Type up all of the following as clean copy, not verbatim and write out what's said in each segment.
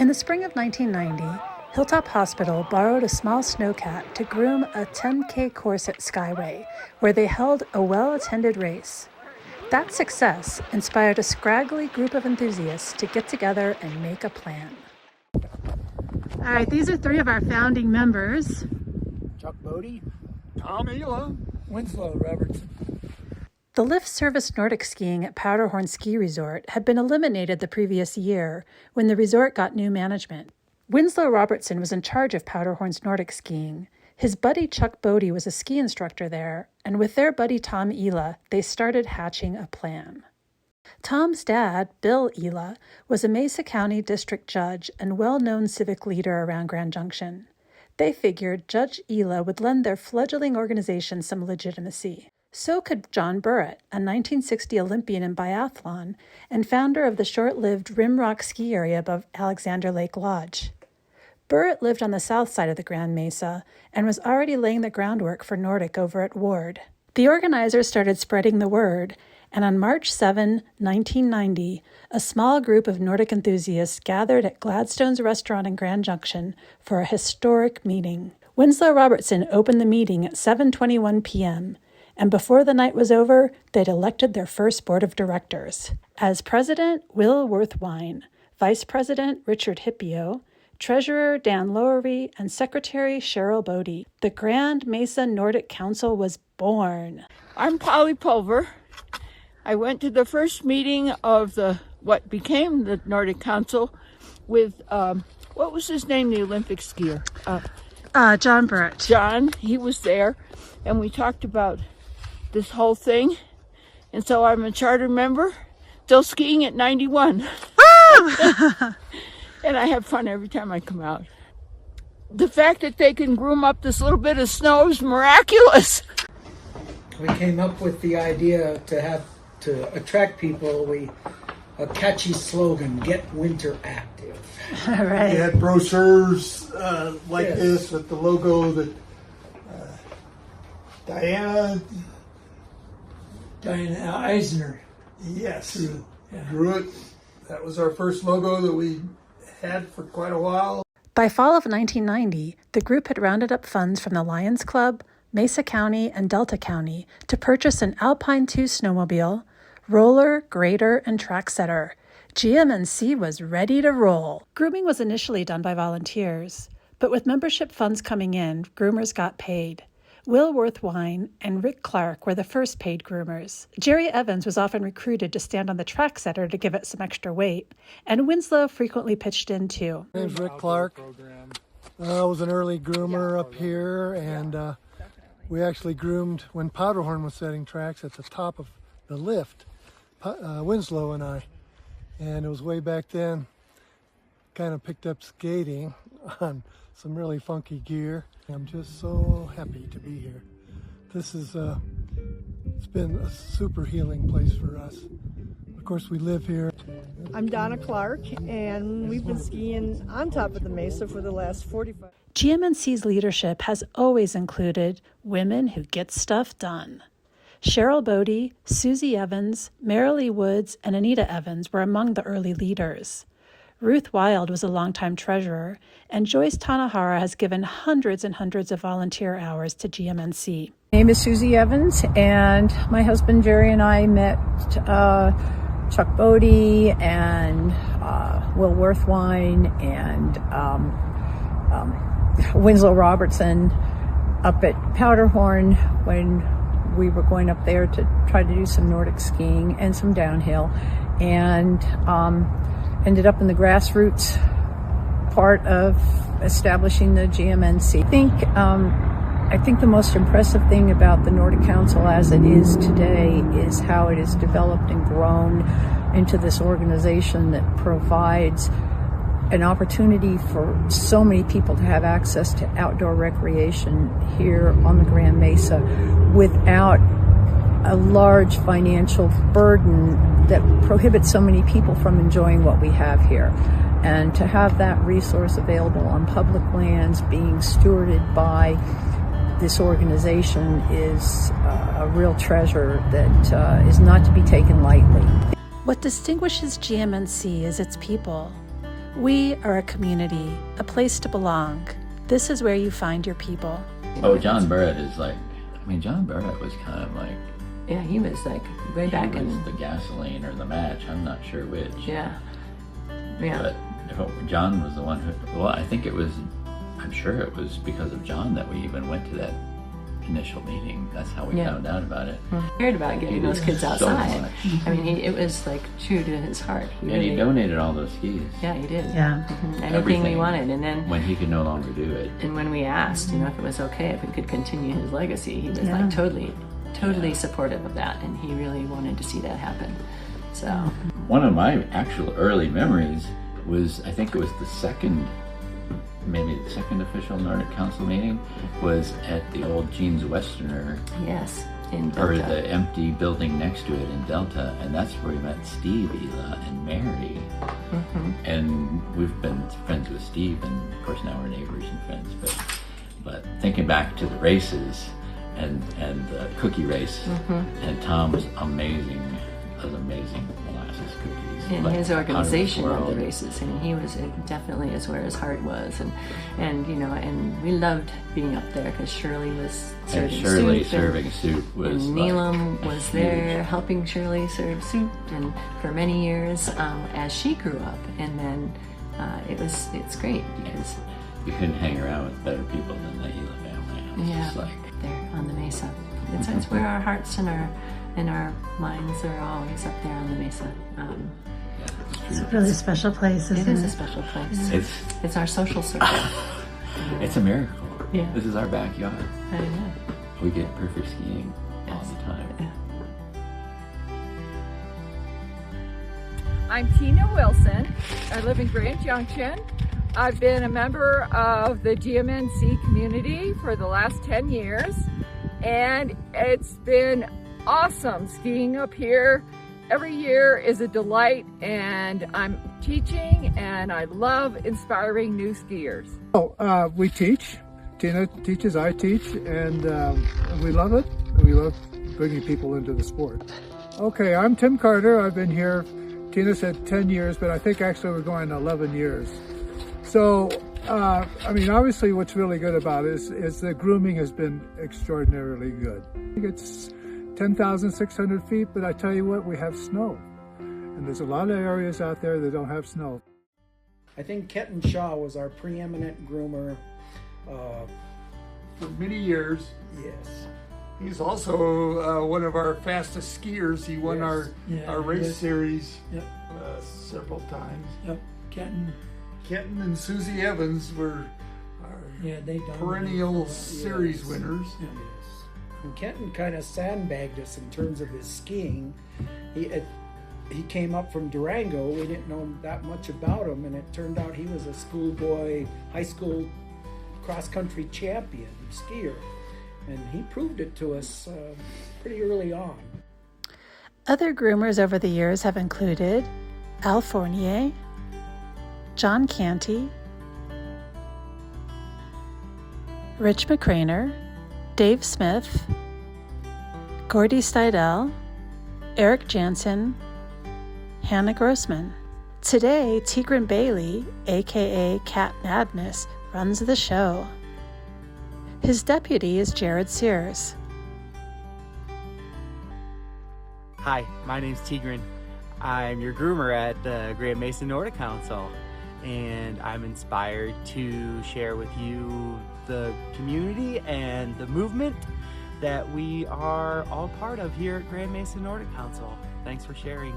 In the spring of 1990, Hilltop Hospital borrowed a small snowcat to groom a 10K course at Skyway, where they held a well-attended race. That success inspired a scraggly group of enthusiasts to get together and make a plan. All right, these are three of our founding members. Chuck Bodie, Tom Ela, Winslow Robertson. The lift-service Nordic skiing at Powderhorn Ski Resort had been eliminated the previous year when the resort got new management. Winslow Robertson was in charge of Powderhorn's Nordic skiing. His buddy Chuck Bodie was a ski instructor there, and with their buddy Tom Ela, they started hatching a plan. Tom's dad, Bill Ela, was a Mesa County district judge and well-known civic leader around Grand Junction. They figured Judge Ela would lend their fledgling organization some legitimacy. So could John Burrett, a 1960 Olympian in biathlon and founder of the short-lived Rimrock ski area above Alexander Lake Lodge. Burrett lived on the south side of the Grand Mesa and was already laying the groundwork for Nordic over at Ward. The organizers started spreading the word, and on March 7, 1990, a small group of Nordic enthusiasts gathered at Gladstone's restaurant in Grand Junction for a historic meeting. Winslow Robertson opened the meeting at 7:21 p.m., and before the night was over, they'd elected their first board of directors. As president, Will Worthwine, vice president, Richard Hippio, treasurer, Dan Lowery, and secretary, Cheryl Bodie, the Grand Mesa Nordic Council was born. I'm Polly Pulver. I went to the first meeting of what became the Nordic Council with, what was his name, the Olympic skier? John Burrett. John, he was there, and we talked about this whole thing, and so I'm a charter member, still skiing at 91. And I have fun every time I come out. The fact that they can groom up this little bit of snow is miraculous. We came up with the idea to attract people, a catchy slogan, get winter active. All right. We had brochures like this with the logo that Diana Eisner. Yes, Yeah. drew it. That was our first logo that we had for quite a while. By fall of 1990, the group had rounded up funds from the Lions Club, Mesa County, and Delta County to purchase an Alpine 2 snowmobile, roller, grader, and track setter. GMNC was ready to roll. Grooming was initially done by volunteers, but with membership funds coming in, groomers got paid. Will Worthwine and Rick Clark were the first paid groomers. Jerry Evans was often recruited to stand on the track setter to give it some extra weight, and Winslow frequently pitched in too. My name's Rick Clark. I was an early groomer up here, and we actually groomed when Powderhorn was setting tracks at the top of the lift, Winslow and I. And it was way back then, kind of picked up skating on some really funky gear. I'm just so happy to be here. This is, it's been a super healing place for us. Of course, we live here. I'm Donna Clark, and we've been skiing on top of the Mesa for the last 45 years. GMNC's leadership has always included women who get stuff done. Cheryl Bodie, Susie Evans, Marilee Woods, and Anita Evans were among the early leaders. Ruth Wild was a longtime treasurer, and Joyce Tanahara has given hundreds and hundreds of volunteer hours to GMNC. My name is Susie Evans, and my husband Jerry and I met Chuck Bodie and Will Worthwine and Winslow Robertson up at Powderhorn when we were going up there to try to do some Nordic skiing and some downhill, and ended up in the grassroots part of establishing the GMNC. I think the most impressive thing about the Nordic Council as it is today is how it has developed and grown into this organization that provides an opportunity for so many people to have access to outdoor recreation here on the Grand Mesa without a large financial burden that prohibits so many people from enjoying what we have here. And to have that resource available on public lands being stewarded by this organization is a real treasure that is not to be taken lightly. What distinguishes GMNC is its people. We are a community, a place to belong. This is where you find your people. Oh, John Barrett is like, I mean, John Barrett was kind of like, Yeah, he was like way back he was in the gasoline or the match, I'm not sure which. yeah. But John was the one who, well, I think it was, I'm sure it was because of John that we even went to that initial meeting. That's how we Yeah. found out about it. He cared about He getting did those kids so outside. much. I mean, it was like true to his heart. And he donated all those skis. Yeah, he did. Yeah. Anything we Everything. wanted, and then When he could no longer do it. and when we asked, you know, if it was okay, if we could continue his legacy, he was Yeah. like totally supportive of that, and he really wanted to see that happen. So One of my actual early memories was, I think it was maybe the second official Nordic Council meeting, was at the old Jeans Westerner, yes, in or Delta. the empty building next to it in Delta, and that's where we met Steve, Ela, and Mary. And we've been friends with Steve, and of course now we're neighbors and friends. But thinking back to the races and the cookie race, and Tom's amazing molasses cookies. In like his out of this organization of the world. races, and he was definitely is where his heart was, and you know, and we loved being up there because Shirley was And serving Shirley soup, serving soup was and like Neelam was huge. there helping Shirley serve soup, and for many years as she grew up, and then it's great because You couldn't hang around with better people than the Ela family. It was just like, there on the mesa, it's where our hearts and our minds are always up there on the mesa. It's a really special place, It isn't is it? a special place. it's It's our social circle. it's a miracle. Yeah. This is our backyard. I know. We get perfect skiing all the time. Yeah. I'm Tina Wilson. I live in Grand Junction. I've been a member of the GMNC community for the last 10 years, and it's been awesome skiing up here. Every year is a delight, and I'm teaching, and I love inspiring new skiers. We teach. Tina teaches, I teach, and we love it. We love bringing people into the sport. Okay, I'm Tim Carter. I've been here, Tina said 10 years, but I think actually we're going 11 years. So, I mean, obviously what's really good about it is the grooming has been extraordinarily good. It's 10,600 feet, but I tell you what, we have snow. And there's a lot of areas out there that don't have snow. I think Kenton Shaw was our preeminent groomer. For many years. Yes. He's also one of our fastest skiers. He won Yes. our race Yes. series Yep. several times. Yep. Kenton and Susie Evans were Yeah, they dominated. perennial Yes. series winners. Yes. And Kenton kind of sandbagged us in terms of his skiing. He came up from Durango. We didn't know that much about him, and it turned out he was a schoolboy, high school cross-country champion skier. And he proved it to us pretty early on. Other groomers over the years have included Al Fournier, John Canty, Rich McCraner, Dave Smith, Gordy Steidel, Eric Jansen, Hannah Grossman. Today, Tigran Bailey, aka Cat Madness, runs the show. His deputy is Jared Sears. Hi, my name's Tigran. I'm your groomer at the Grand Mesa Nordic Council, and I'm inspired to share with you the community and the movement that we are all part of here at Grand Mesa Nordic Council. Thanks for sharing.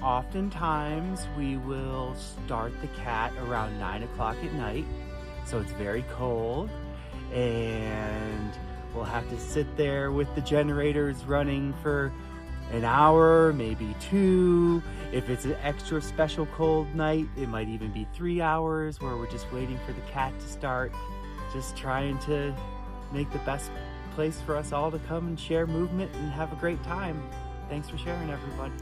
Oftentimes we will start the cat around 9 o'clock at night, so it's very cold, and we'll have to sit there with the generators running for an hour, maybe 2. If it's an extra special cold night, it might even be 3 hours where we're just waiting for the cat to start, just trying to make the best place for us all to come and share movement and have a great time. Thanks for sharing, everybody.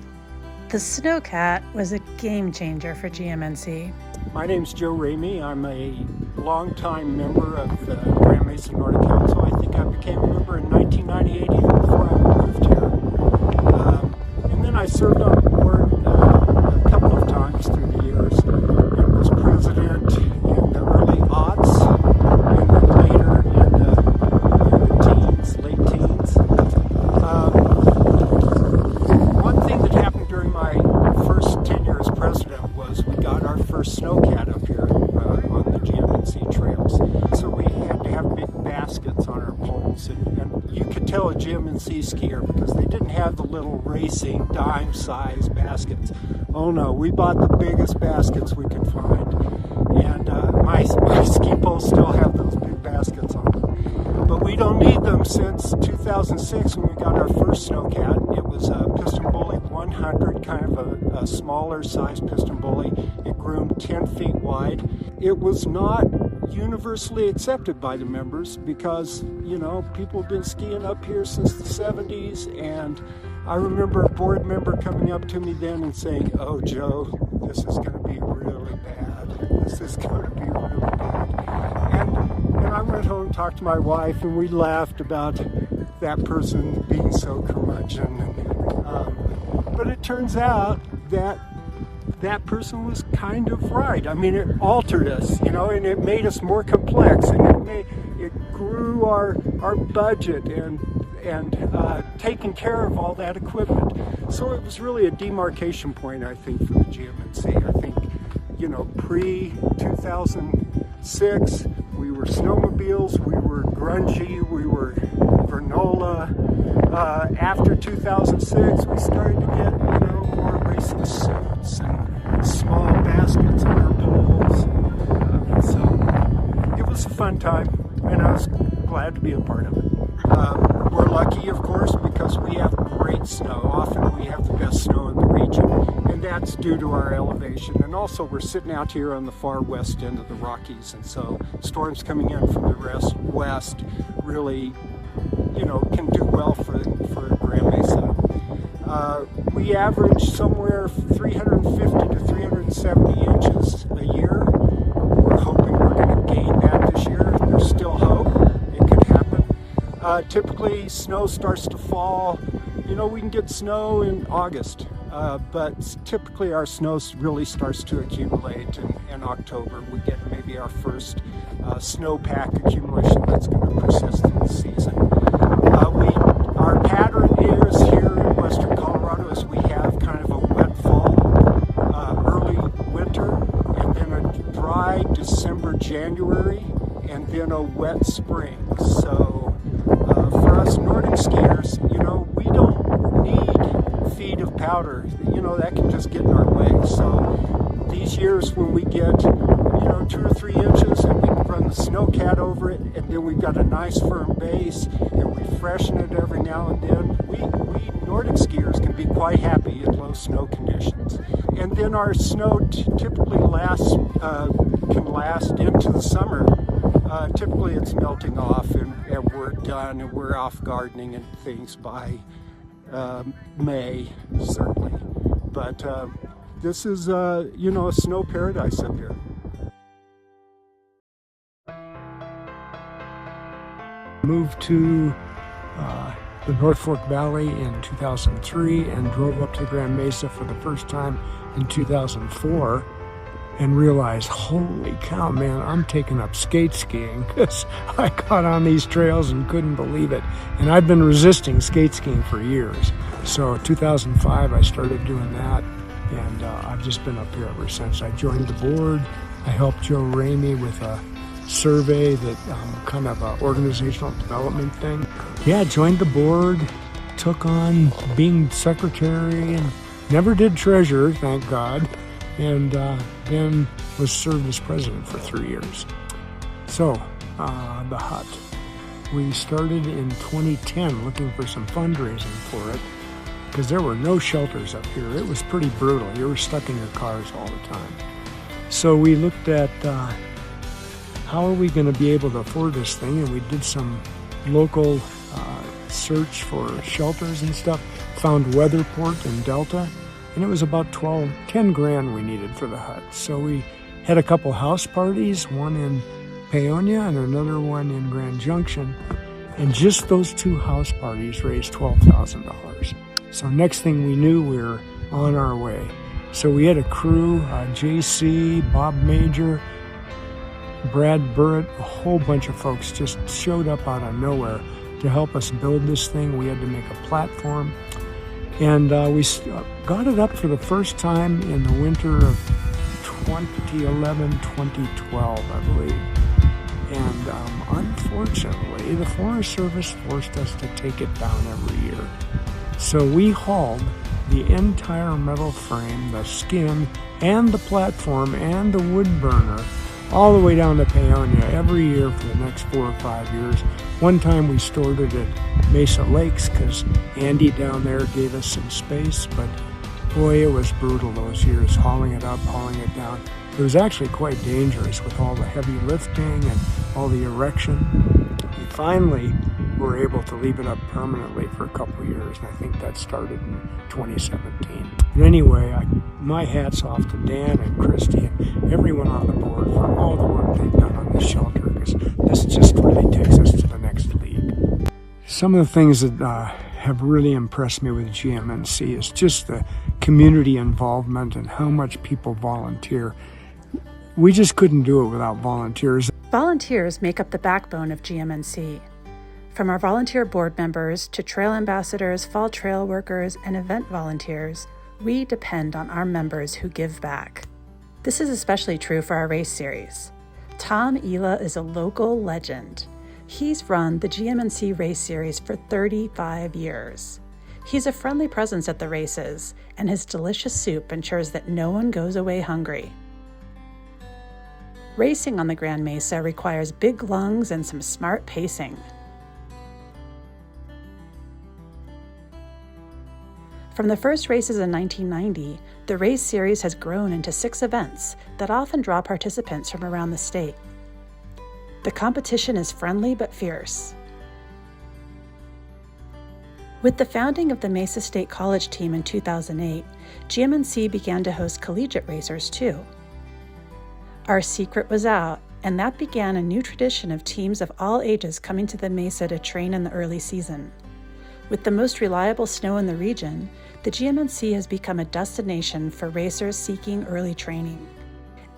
The Snowcat was a game changer for GMNC. My name's Joe Ramey. I'm a longtime member of the Grand Mesa Nordic Council. I think I became a member in 1998, even before I moved here. And then I served on the board a couple of times. little racing dime-size baskets. Oh no, we bought the biggest baskets we could find. And my ski poles still have those big baskets on them. But we don't need them since 2006 when we got our first snowcat. It was a piston bully 100, kind of a smaller size piston bully. It groomed 10 feet wide. It was not universally accepted by the members because, you know, people have been skiing up here since the 70s, and I remember a board member coming up to me then and saying, "Oh, Joe, this is going to be really bad. This is going to be really bad." And I went home and talked to my wife, and we laughed about that person being so curmudgeon. But it turns out that that person was kind of right. I mean, it altered us, you know, and it made us more complex, and it grew our budget and taking care of all that equipment. So it was really a demarcation point, I think, for the GMNC. I think, you know, pre-2006, we were snowmobiles, we were grungy, we were granola. After 2006, we started to get, you know, more racing suits and small baskets on our poles. So it was a fun time, and I was glad to be a part of it. We're lucky, of course, because we have great snow. Often we have the best snow in the region, and that's due to our elevation. And also we're sitting out here on the far west end of the Rockies, and so storms coming in from the west really, you know, can do well for Grand Mesa. We average somewhere 350 to 370 inches a year. We're hoping we're going to gain that this year. There's still hope. It could happen. Typically, snow starts to fall. You know, we can get snow in August, but typically our snow really starts to accumulate in October. We get maybe our first snowpack accumulation that's going to persist through the season. Our pattern is here in western Colorado is we have kind of a wet fall, early winter, and then a dry December, January, and then a wet spring. So for us Nordic skiers, you know, we don't need feet of powder. You know, that can just get in our way. So these years when we get, you know, 2 or 3 inches and we can run the snowcat over it, and then we've got a nice firm base and we freshen it every now and then, we Nordic skiers can be quite happy in low snow conditions. And then our snow typically can last into the summer. Typically it's melting off and we're done and we're off gardening and things by May, certainly. But this is, you know, a snow paradise up here. Moved to the North Fork Valley in 2003 and drove up to Grand Mesa for the first time in 2004 and realized, holy cow, man, I'm taking up skate skiing because I got on these trails and couldn't believe it. And I've been resisting skate skiing for years. So 2005, I started doing that, and I've just been up here ever since. I joined the board. I helped Joe Ramey with a survey that kind of an organizational development thing. Yeah, joined the board, took on being secretary, and never did treasurer, thank God, and then was served as president for 3 years. So, the hut. We started in 2010 looking for some fundraising for it because there were no shelters up here. It was pretty brutal. You were stuck in your cars all the time. So we looked at how are we going to be able to afford this thing, and we did some local search for shelters and stuff, found Weatherport in Delta, and it was about 10 grand we needed for the hut. So we had a couple house parties, one in Paonia and another one in Grand Junction, and just those 2 house parties raised $12,000. So next thing we knew, we were on our way. So we had a crew, JC, Bob Major, Brad Burrett, a whole bunch of folks just showed up out of nowhere to help us build this thing. We had to make a platform, and we got it up for the first time in the winter of 2011, 2012, I believe. And unfortunately, the Forest Service forced us to take it down every year. So we hauled the entire metal frame, the skin, and the platform, and the wood burner all the way down to Paonia every year for the next 4 or 5 years. One time we stored it at Mesa Lakes because Andy down there gave us some space, but boy, it was brutal those years, hauling it up, hauling it down. It was actually quite dangerous with all the heavy lifting and all the erection. We finally were able to leave it up permanently for a couple of years, and I think that started in 2017. But anyway, my hat's off to Dan and Christy and everyone on the board for all the work they've done on this shelter, because this just really takes us to the next league. Some of the things that have really impressed me with GMNC is just the community involvement and how much people volunteer. We just couldn't do it without volunteers. Volunteers make up the backbone of GMNC. From our volunteer board members to trail ambassadors, fall trail workers, and event volunteers, we depend on our members who give back. This is especially true for our race series. Tom Ela is a local legend. He's run the GMNC race series for 35 years. He's a friendly presence at the races, and his delicious soup ensures that no one goes away hungry. Racing on the Grand Mesa requires big lungs and some smart pacing. From the first races in 1990, the race series has grown into 6 events that often draw participants from around the state. The competition is friendly but fierce. With the founding of the Mesa State College team in 2008, GMNC began to host collegiate racers too. Our secret was out, and that began a new tradition of teams of all ages coming to the Mesa to train in the early season. With the most reliable snow in the region, the GMNC has become a destination for racers seeking early training.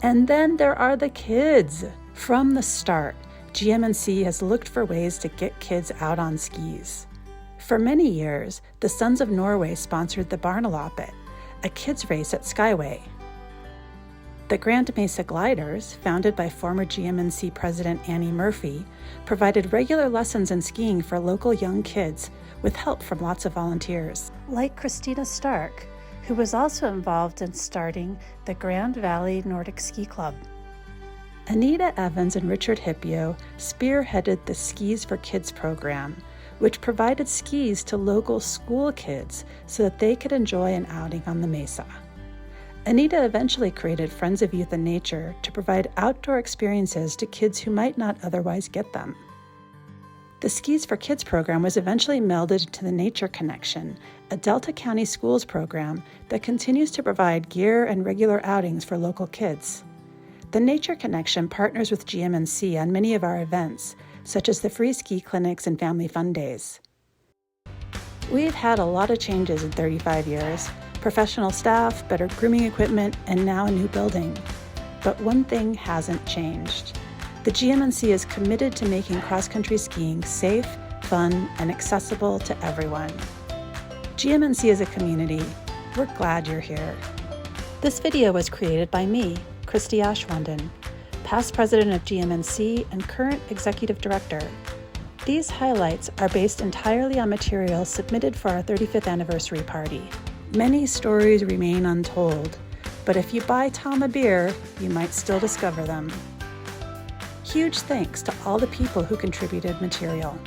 And then there are the kids. From the start, GMNC has looked for ways to get kids out on skis. For many years, the Sons of Norway sponsored the Barnaloppet, a kids race at Skyway. The Grand Mesa Gliders, founded by former GMNC President Annie Murphy, provided regular lessons in skiing for local young kids with help from lots of volunteers. Like Christina Stark, who was also involved in starting the Grand Valley Nordic Ski Club. Anita Evans and Richard Hippio spearheaded the Skis for Kids program, which provided skis to local school kids so that they could enjoy an outing on the Mesa. Anita eventually created Friends of Youth and Nature to provide outdoor experiences to kids who might not otherwise get them. The Skis for Kids program was eventually melded into the Nature Connection, a Delta County Schools program that continues to provide gear and regular outings for local kids. The Nature Connection partners with GMNC on many of our events, such as the free ski clinics and family fun days. We've had a lot of changes in 35 years. Professional staff, better grooming equipment, and now a new building. But one thing hasn't changed. The GMNC is committed to making cross-country skiing safe, fun, and accessible to everyone. GMNC is a community. We're glad you're here. This video was created by me, Christy Ashwanden, past president of GMNC and current executive director. These highlights are based entirely on material submitted for our 35th anniversary party. Many stories remain untold, but if you buy Tom a beer, you might still discover them. Huge thanks to all the people who contributed material.